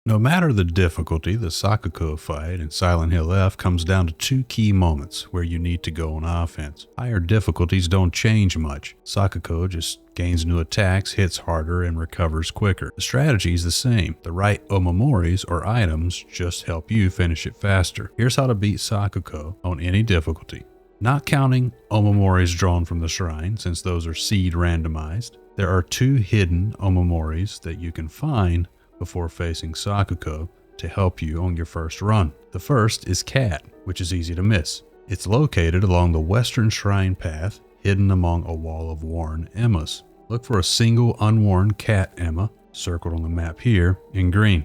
No matter the difficulty, the Sakuko fight in Silent Hill F comes down to two key moments where you need to go on offense. Higher difficulties don't change much. Sakuko just gains new attacks, hits harder, and recovers quicker. The strategy is the same. The right Omamoris or items just help you finish it faster. Here's how to beat Sakuko on any difficulty. Not counting Omamoris drawn from the shrine, since those are seed randomized, there are two hidden Omamoris that you can find before facing Sakuko to help you on your first run. The first is Cat, which is easy to miss. It's located along the western shrine path, hidden among a wall of worn Emmas. Look for a single unworn Cat Emma, circled on the map here in green.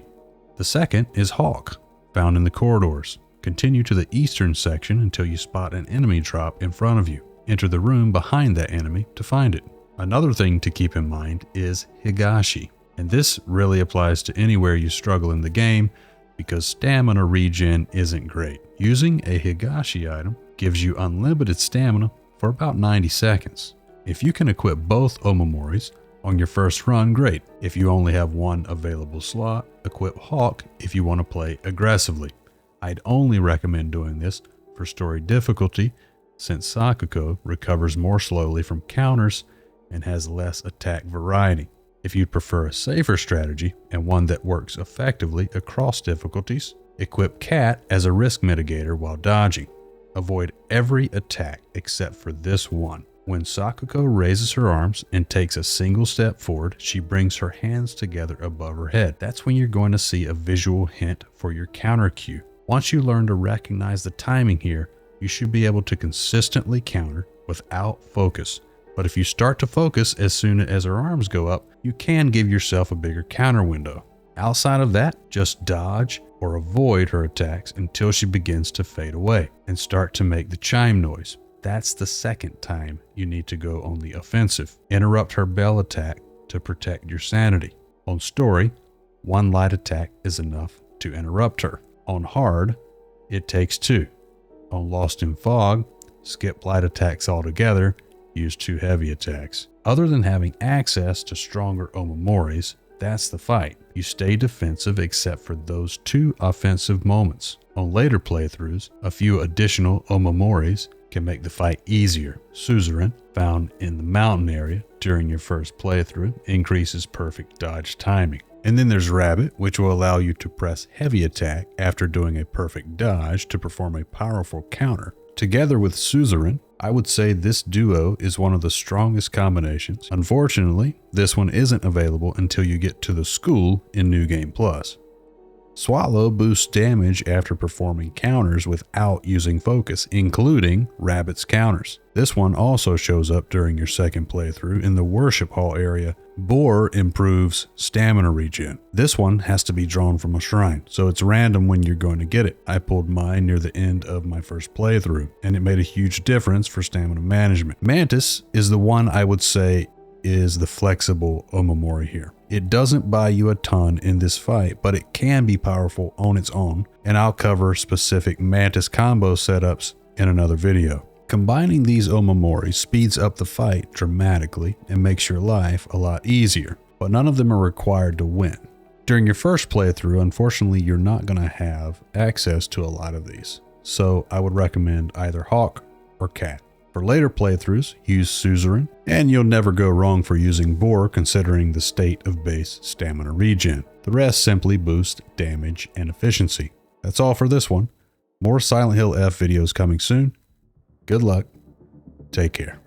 The second is Hawk, found in the corridors. Continue to the eastern section until you spot an enemy drop in front of you. Enter the room behind that enemy to find it. Another thing to keep in mind is Higashi. And this really applies to anywhere you struggle in the game because stamina regen isn't great. Using a Higashi item gives you unlimited stamina for about 90 seconds. If you can equip both Omamoris on your first run, great. If you only have one available slot, equip Hawk if you want to play aggressively. I'd only recommend doing this for story difficulty since Sakuko recovers more slowly from counters and has less attack variety. If you'd prefer a safer strategy and one that works effectively across difficulties, equip Cat as a risk mitigator while dodging. Avoid every attack except for this one. When Sakuko raises her arms and takes a single step forward, she brings her hands together above her head. That's when you're going to see a visual hint for your counter cue. Once you learn to recognize the timing here, you should be able to consistently counter without focus. But if you start to focus as soon as her arms go up, you can give yourself a bigger counter window. Outside of that, just dodge or avoid her attacks until she begins to fade away and start to make the chime noise. That's the second time you need to go on the offensive. Interrupt her bell attack to protect your sanity. On story, one light attack is enough to interrupt her. On hard, it takes two. On Lost in Fog, skip light attacks altogether. Use two heavy attacks. Other than having access to stronger Omamoris, that's the fight. You stay defensive except for those two offensive moments. On later playthroughs, a few additional Omamoris can make the fight easier. Suzuran, found in the mountain area during your first playthrough, increases perfect dodge timing. And then there's Rabbit, which will allow you to press heavy attack after doing a perfect dodge to perform a powerful counter. Together with Suzuran, I would say this duo is one of the strongest combinations. Unfortunately, this one isn't available until you get to the school in New Game Plus. Swallow boosts damage after performing counters without using focus, including Rabbit's counters. This one also shows up during your second playthrough in the Worship Hall area. Boar improves stamina regen. This one has to be drawn from a shrine, so it's random when you're going to get it. I pulled mine near the end of my first playthrough, and it made a huge difference for stamina management. Mantis is the one I would say is the flexible Omamori here. It doesn't buy you a ton in this fight, but it can be powerful on its own, and I'll cover specific Mantis combo setups in another video. Combining these Omamoris speeds up the fight dramatically and makes your life a lot easier, but none of them are required to win. During your first playthrough, unfortunately, you're not going to have access to a lot of these, so I would recommend either Hawk or Cat. For later playthroughs, use Suzuran, and you'll never go wrong for using Boar considering the state of base stamina regen. The rest simply boost damage and efficiency. That's all for this one. More Silent Hill F videos coming soon. Good luck. Take care.